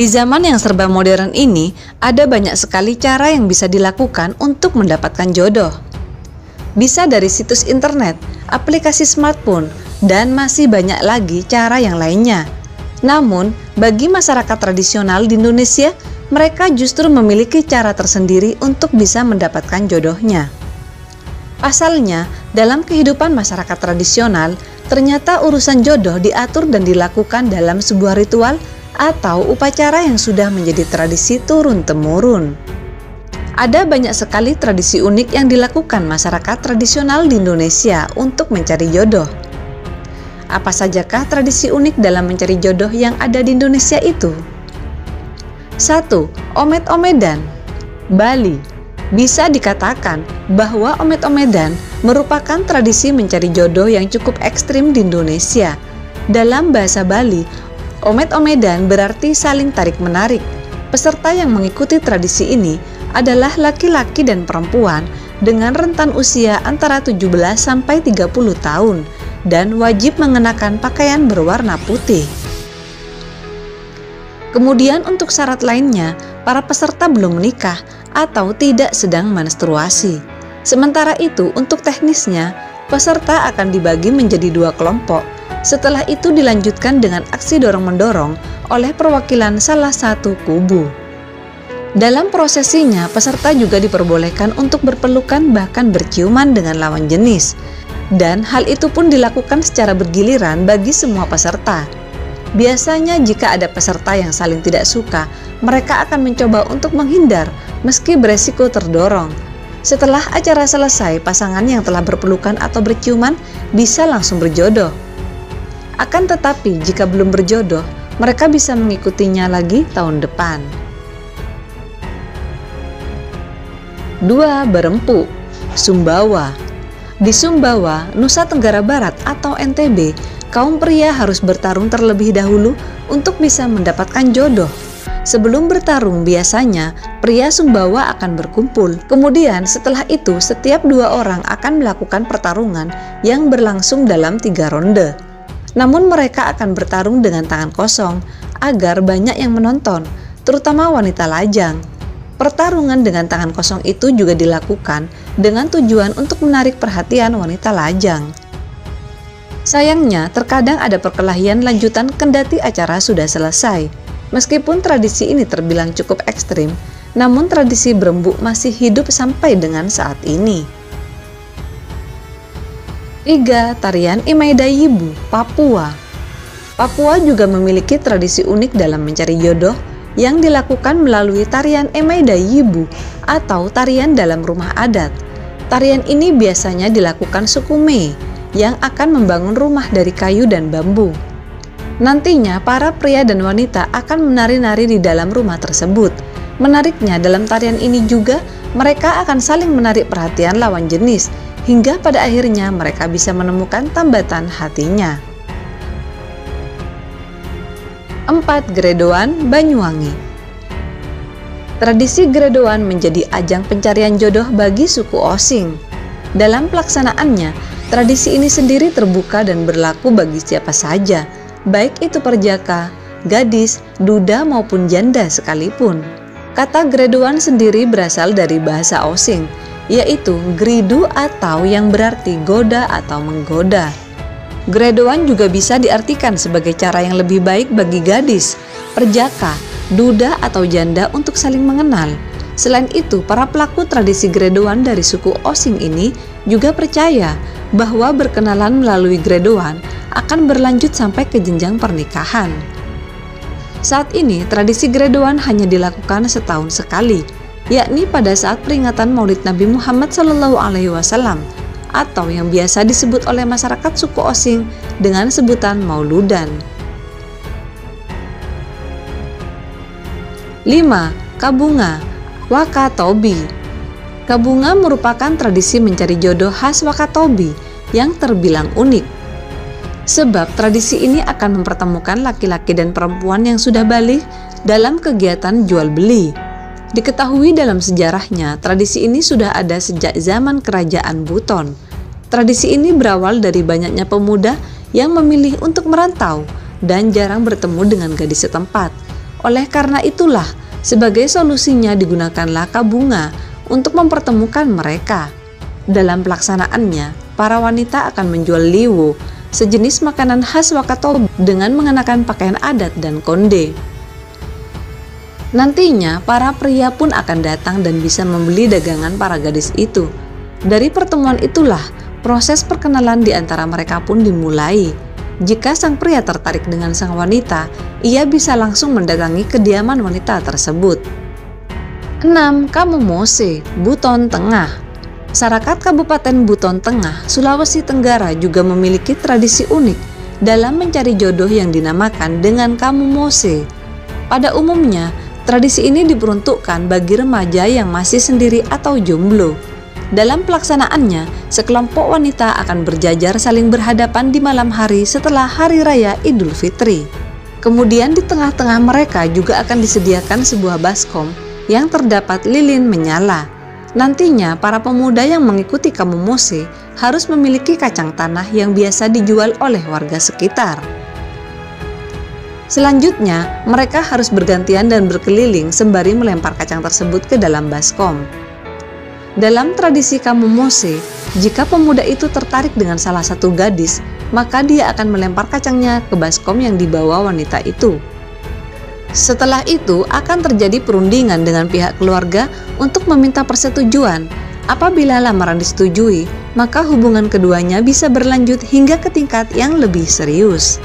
Di zaman yang serba modern ini, ada banyak sekali cara yang bisa dilakukan untuk mendapatkan jodoh. Bisa dari situs internet, aplikasi smartphone, dan masih banyak lagi cara yang lainnya. Namun, bagi masyarakat tradisional di Indonesia, mereka justru memiliki cara tersendiri untuk bisa mendapatkan jodohnya. Pasalnya, dalam kehidupan masyarakat tradisional, ternyata urusan jodoh diatur dan dilakukan dalam sebuah ritual atau upacara yang sudah menjadi tradisi turun-temurun. Ada banyak sekali tradisi unik yang dilakukan masyarakat tradisional di Indonesia untuk mencari jodoh. Apa sajakah tradisi unik dalam mencari jodoh yang ada di Indonesia itu? 1. Omed-omedan. Bali. Bisa dikatakan bahwa omed-omedan merupakan tradisi mencari jodoh yang cukup ekstrim di Indonesia. Dalam bahasa Bali, omed-omedan berarti saling tarik-menarik. Peserta yang mengikuti tradisi ini adalah laki-laki dan perempuan dengan rentan usia antara 17 sampai 30 tahun dan wajib mengenakan pakaian berwarna putih. Kemudian untuk syarat lainnya, para peserta belum menikah atau tidak sedang menstruasi. Sementara itu, untuk teknisnya, peserta akan dibagi menjadi 2 kelompok. Setelah itu dilanjutkan dengan aksi dorong-mendorong oleh perwakilan salah satu kubu. Dalam prosesinya, peserta juga diperbolehkan untuk berpelukan bahkan berciuman dengan lawan jenis. Dan hal itu pun dilakukan secara bergiliran bagi semua peserta. Biasanya jika ada peserta yang saling tidak suka, mereka akan mencoba untuk menghindar meski beresiko terdorong. Setelah acara selesai, pasangan yang telah berpelukan atau berciuman bisa langsung berjodoh. Akan tetapi jika belum berjodoh, mereka bisa mengikutinya lagi tahun depan. 2. Berempuk. Sumbawa. Di Sumbawa, Nusa Tenggara Barat atau NTB, kaum pria harus bertarung terlebih dahulu untuk bisa mendapatkan jodoh. Sebelum bertarung, biasanya pria Sumbawa akan berkumpul. Kemudian setelah itu, setiap 2 orang akan melakukan pertarungan yang berlangsung dalam 3 ronde. Namun mereka akan bertarung dengan tangan kosong agar banyak yang menonton, terutama wanita lajang. Pertarungan dengan tangan kosong itu juga dilakukan dengan tujuan untuk menarik perhatian wanita lajang. Sayangnya, terkadang ada perkelahian lanjutan kendati acara sudah selesai. Meskipun tradisi ini terbilang cukup ekstrim, namun tradisi berembuk masih hidup sampai dengan saat ini. 3. Tarian Imaidayibu, Papua. Papua juga memiliki tradisi unik dalam mencari jodoh yang dilakukan melalui tarian Imaidayibu atau tarian dalam rumah adat. Tarian ini biasanya dilakukan suku Mei yang akan membangun rumah dari kayu dan bambu. Nantinya para pria dan wanita akan menari-nari di dalam rumah tersebut. Menariknya, dalam tarian ini juga mereka akan saling menarik perhatian lawan jenis hingga pada akhirnya mereka bisa menemukan tambatan hatinya. 4. Geredoan Banyuwangi. Tradisi geredoan menjadi ajang pencarian jodoh bagi suku Osing. Dalam pelaksanaannya, tradisi ini sendiri terbuka dan berlaku bagi siapa saja, baik itu perjaka, gadis, duda maupun janda sekalipun. Kata geredoan sendiri berasal dari bahasa Osing, yaitu gridu atau yang berarti goda atau menggoda. Geredoan juga bisa diartikan sebagai cara yang lebih baik bagi gadis, perjaka, duda atau janda untuk saling mengenal. Selain itu, para pelaku tradisi geredoan dari suku Osing ini juga percaya bahwa berkenalan melalui geredoan akan berlanjut sampai ke jenjang pernikahan. Saat ini, tradisi geredoan hanya dilakukan setahun sekali, yakni pada saat peringatan Maulid Nabi Muhammad SAW atau yang biasa disebut oleh masyarakat suku Osing dengan sebutan Mauludan. 5. Kabunga, Wakatobi. Kabunga merupakan tradisi mencari jodoh khas Wakatobi yang terbilang unik. Sebab tradisi ini akan mempertemukan laki-laki dan perempuan yang sudah balik dalam kegiatan jual beli. Diketahui dalam sejarahnya, tradisi ini sudah ada sejak zaman kerajaan Buton. Tradisi ini berawal dari banyaknya pemuda yang memilih untuk merantau dan jarang bertemu dengan gadis setempat. Oleh karena itulah, sebagai solusinya digunakanlah bunga untuk mempertemukan mereka. Dalam pelaksanaannya, para wanita akan menjual liwu, sejenis makanan khas Wakatobi dengan mengenakan pakaian adat dan konde. Nantinya, para pria pun akan datang dan bisa membeli dagangan para gadis itu. Dari pertemuan itulah, proses perkenalan di antara mereka pun dimulai. Jika sang pria tertarik dengan sang wanita, ia bisa langsung mendatangi kediaman wanita tersebut. 6. Kamumose, Buton Tengah. Masyarakat Kabupaten Buton Tengah, Sulawesi Tenggara juga memiliki tradisi unik dalam mencari jodoh yang dinamakan dengan kamumose. Pada umumnya, tradisi ini diperuntukkan bagi remaja yang masih sendiri atau jomblo. Dalam pelaksanaannya, sekelompok wanita akan berjajar saling berhadapan di malam hari setelah Hari Raya Idul Fitri. Kemudian di tengah-tengah mereka juga akan disediakan sebuah baskom yang terdapat lilin menyala. Nantinya, para pemuda yang mengikuti kamumose harus memiliki kacang tanah yang biasa dijual oleh warga sekitar. Selanjutnya, mereka harus bergantian dan berkeliling sembari melempar kacang tersebut ke dalam baskom. Dalam tradisi kamumose, jika pemuda itu tertarik dengan salah satu gadis, maka dia akan melempar kacangnya ke baskom yang dibawa wanita itu. Setelah itu akan terjadi perundingan dengan pihak keluarga untuk meminta persetujuan. Apabila lamaran disetujui, maka hubungan keduanya bisa berlanjut hingga ke tingkat yang lebih serius.